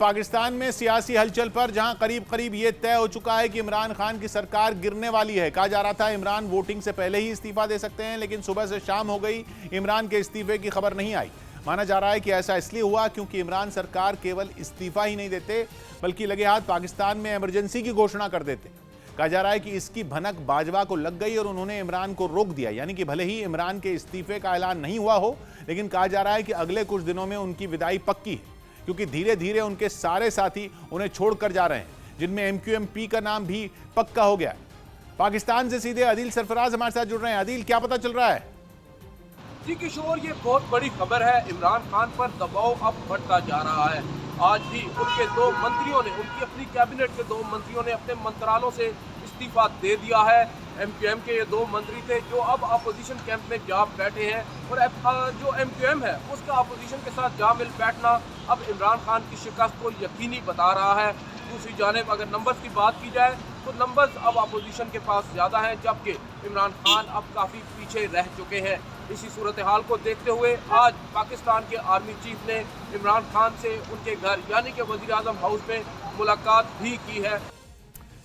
पाकिस्तान में सियासी हलचल पर जहां करीब करीब यह तय हो चुका है कि इमरान खान की सरकार गिरने वाली है। कहा जा रहा था इमरान वोटिंग से पहले ही इस्तीफा दे सकते हैं, लेकिन सुबह से शाम हो गई, इमरान के इस्तीफे की खबर नहीं आई। माना जा रहा है कि ऐसा इसलिए हुआ क्योंकि इमरान सरकार केवल इस्तीफा ही नहीं देते बल्कि लगे हाथ पाकिस्तान में इमरजेंसी की घोषणा कर देते। कहा जा रहा है कि इसकी भनक बाजवा को लग गई और उन्होंने इमरान को रोक दिया। यानी कि भले ही इमरान के इस्तीफे का ऐलान नहीं हुआ हो, लेकिन कहा जा रहा है कि अगले कुछ दिनों में उनकी विदाई पक्की है, क्योंकि धीरे धीरे उनके सारे साथी उन्हें छोड़कर जा रहे हैं, जिनमें एमक्यूएम-पी का नाम भी पक्का हो गया है। पाकिस्तान से सीधे आदिल सरफराज हमारे साथ जुड़ रहे हैं। आदिल, क्या पता चल रहा है? जी किशोर, ये बहुत बड़ी खबर है। इमरान खान पर दबाव अब बढ़ता जा रहा है। आज भी उनके दो मंत्रियों ने, उनकी अपनी कैबिनेट के दो मंत्रियों ने अपने मंत्रालयों से इस्तीफा दे दिया है। एमक्यूएम के ये दो मंत्री थे जो अब अपोजिशन कैंप में जा बैठे हैं, और जो एमक्यूएम है उसका अपोजिशन के साथ जा मिल बैठना अब इमरान खान की शिकस्त को यकीनी बता रहा है। दूसरी जानिब अगर नंबर्स की बात की जाए तो नंबर्स अब अपोजिशन के पास ज़्यादा हैं, जबकि इमरान खान अब काफ़ी पीछे रह चुके हैं। इसी सूरत हाल को देखते हुए आज पाकिस्तान के आर्मी चीफ ने इमरान खान से उनके घर यानी कि वज़ीर आज़म हाउस में मुलाकात भी की है।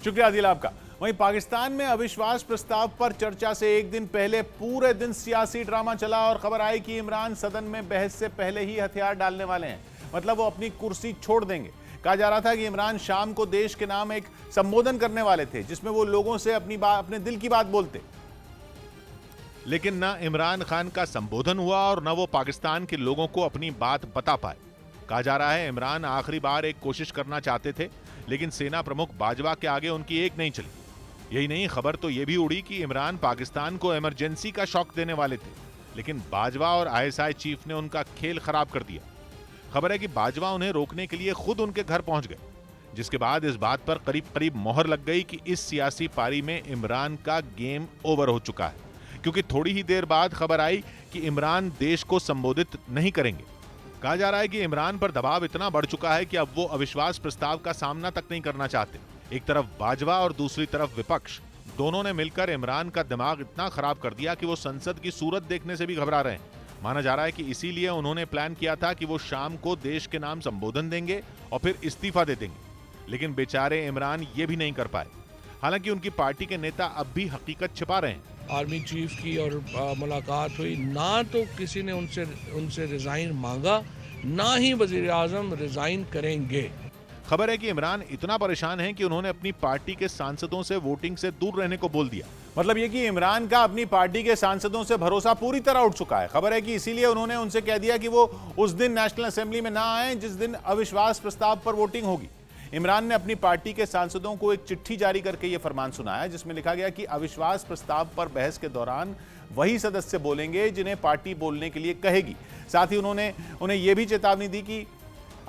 शुक्रिया आदिल आपका। वहीं पाकिस्तान में अविश्वास प्रस्ताव पर चर्चा से एक दिन पहले पूरे दिन सियासी ड्रामा चला और खबर आई कि इमरान सदन में बहस से पहले ही हथियार डालने वाले हैं, मतलब वो अपनी कुर्सी छोड़ देंगे। कहा जा रहा था कि इमरान शाम को देश के नाम एक संबोधन करने वाले थे, जिसमें वो लोगों से अपने दिल की बात बोलते, लेकिन ना इमरान खान का संबोधन हुआ और न वो पाकिस्तान के लोगों को अपनी बात बता पाए। कहा जा रहा है इमरान आखिरी बार एक कोशिश करना चाहते थे, लेकिन सेना प्रमुख बाजवा के आगे उनकी एक नहीं चली। यही नहीं, खबर तो यह भी उड़ी कि इमरान पाकिस्तान को इमरजेंसी का शॉक देने वाले थे, लेकिन बाजवा और आईएसआई चीफ ने उनका खेल खराब कर दिया। खबर है कि बाजवा उन्हें रोकने के लिए खुद उनके घर पहुंच गए, जिसके बाद इस बात पर करीब करीब मोहर लग गई कि इस सियासी पारी में इमरान का गेम ओवर हो चुका है, क्योंकि थोड़ी ही देर बाद खबर आई कि इमरान देश को संबोधित नहीं करेंगे। कहा जा रहा है कि इमरान पर दबाव इतना बढ़ चुका है कि अब वो अविश्वास प्रस्ताव का सामना तक नहीं करना चाहते। एक तरफ बाजवा और दूसरी तरफ विपक्ष, दोनों ने मिलकर इमरान का दिमाग इतना खराब कर दिया कि वो संसद की सूरत देखने से भी घबरा रहे हैं। माना जा रहा है कि इसीलिए उन्होंने प्लान किया था कि वो शाम को देश के नाम संबोधन देंगे और फिर इस्तीफा दे देंगे, लेकिन बेचारे इमरान ये भी नहीं कर पाए। हालांकि उनकी पार्टी के नेता अब भी हकीकत छिपा रहे हैं। आर्मी चीफ की और मुलाकात हुई, ना तो किसी ने उनसे रिजाइन मांगा, ना ही वजीर आजम रिजाइन करेंगे। खबर है कि इमरान इतना परेशान है कि उन्होंने अपनी पार्टी के सांसदों से वोटिंग से दूर रहने को बोल दिया। मतलब ये कि इमरान का अपनी पार्टी के सांसदों से भरोसा पूरी तरह उठ चुका है। खबर है कि इसीलिए उन्होंने उनसे कह दिया कि वो उस दिन नेशनल असेंबली में ना आए जिस दिन अविश्वास प्रस्ताव पर वोटिंग होगी। इमरान ने अपनी पार्टी के सांसदों को एक चिट्ठी जारी करके यह फरमान सुनाया, जिसमें लिखा गया कि अविश्वास प्रस्ताव पर बहस के दौरान वही सदस्य बोलेंगे जिन्हें पार्टी बोलने के लिए कहेगी। साथ ही उन्होंने उन्हें यह भी चेतावनी दी कि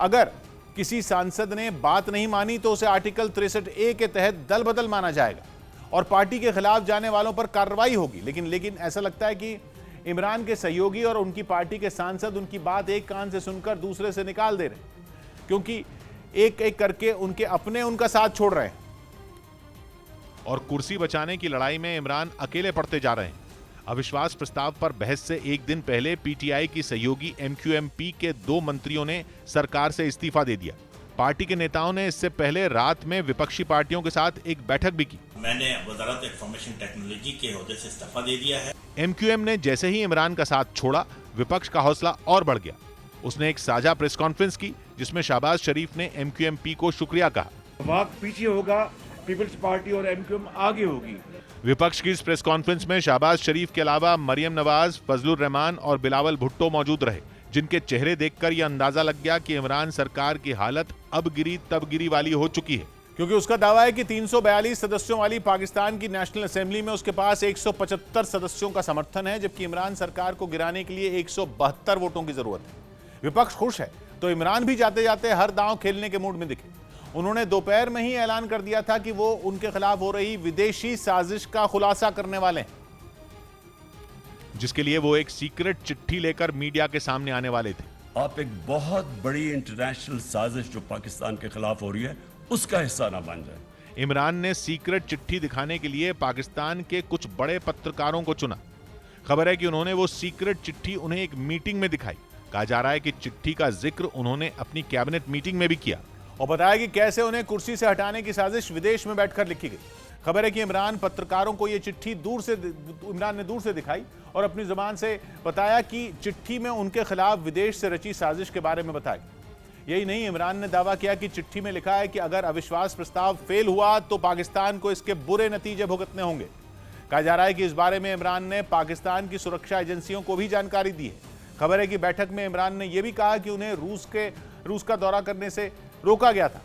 अगर किसी सांसद ने बात नहीं मानी तो उसे आर्टिकल 63A के तहत दल बदल माना जाएगा और पार्टी के खिलाफ जाने वालों पर कार्रवाई होगी। लेकिन ऐसा लगता है कि इमरान के सहयोगी और उनकी पार्टी के सांसद उनकी बात एक कान से सुनकर दूसरे से निकाल दे रहे हैं, क्योंकि एक एक करके उनके अपने उनका साथ छोड़ रहे हैं और कुर्सी बचाने की लड़ाई में इमरान अकेले पड़ते जा रहे हैं। अविश्वास प्रस्ताव पर बहस से एक दिन पहले पीटीआई की सहयोगी एमक्यूएम-पी के दो मंत्रियों ने सरकार से इस्तीफा दे दिया। पार्टी के नेताओं ने इससे पहले रात में विपक्षी पार्टियों के साथ एक बैठक भी की। मैंने वजारत इंफॉर्मेशन टेक्नोलॉजी के ओहदे से इस्तीफा दे दिया है। एमक्यूएम ने जैसे ही इमरान का साथ छोड़ा, विपक्ष का हौसला और बढ़ गया। उसने एक साझा प्रेस कॉन्फ्रेंस की, जिसमें शहबाज शरीफ ने एमक्यूएम-पी को शुक्रिया कहा। वक्त पीछे होगा, पीपल्स पार्टी और एमक्यूएम आगे होगी। विपक्ष की इस प्रेस कॉन्फ्रेंस में शहबाज शरीफ के अलावा मरियम नवाज, फजलुर रहमान और बिलावल भुट्टो मौजूद रहे, जिनके चेहरे देखकर यह अंदाजा लग गया कि इमरान सरकार की हालत अब गिरी तब गिरी वाली हो चुकी है, क्योंकि उसका दावा है कि 342 सदस्यों वाली पाकिस्तान की नेशनल असेंबली में उसके पास 175 सदस्यों का समर्थन है, जबकि इमरान सरकार को गिराने के लिए 172 वोटों की जरूरत है। विपक्ष खुश है तो इमरान भी जाते जाते हर दांव खेलने के मूड में दिखे। उन्होंने दोपहर में ही ऐलान कर दिया था कि वो उनके खिलाफ हो रही विदेशी साजिश का खुलासा करने वाले हैं, जिसके लिए वो एक सीक्रेट चिट्ठी लेकर मीडिया के सामने आने वाले थे। आप एक बहुत बड़ी इंटरनेशनल साजिश जो पाकिस्तान के खिलाफ हो रही है उसका हिस्सा ना बन जाए। इमरान ने सीक्रेट चिट्ठी दिखाने के लिए पाकिस्तान के कुछ बड़े पत्रकारों को चुना। खबर है कि उन्होंने वो सीक्रेट चिट्ठी उन्हें एक मीटिंग में दिखाई। कहा जा रहा है कि चिट्ठी का जिक्र उन्होंने अपनी कैबिनेट मीटिंग में भी किया। और बताया कि कैसे उन्हें कुर्सी से हटाने की साजिश विदेश में बैठकर लिखी गई। खबर है कि इमरान पत्रकारों को यह चिट्ठी इमरान ने दूर से दिखाई और अपनी जुबान से बताया कि चिट्ठी में उनके खिलाफ विदेश से रची साजिश के बारे में बताया। यही नहीं, इमरान ने दावा किया कि चिट्ठी में लिखा है कि अगर अविश्वास प्रस्ताव फेल हुआ तो पाकिस्तान को इसके बुरे नतीजे भुगतने होंगे। कहा जा रहा है कि इस बारे में इमरान ने पाकिस्तान की सुरक्षा एजेंसियों को भी जानकारी दी है। खबर है कि बैठक में इमरान ने यह भी कहा कि उन्हें रूस का दौरा करने से रोका गया था।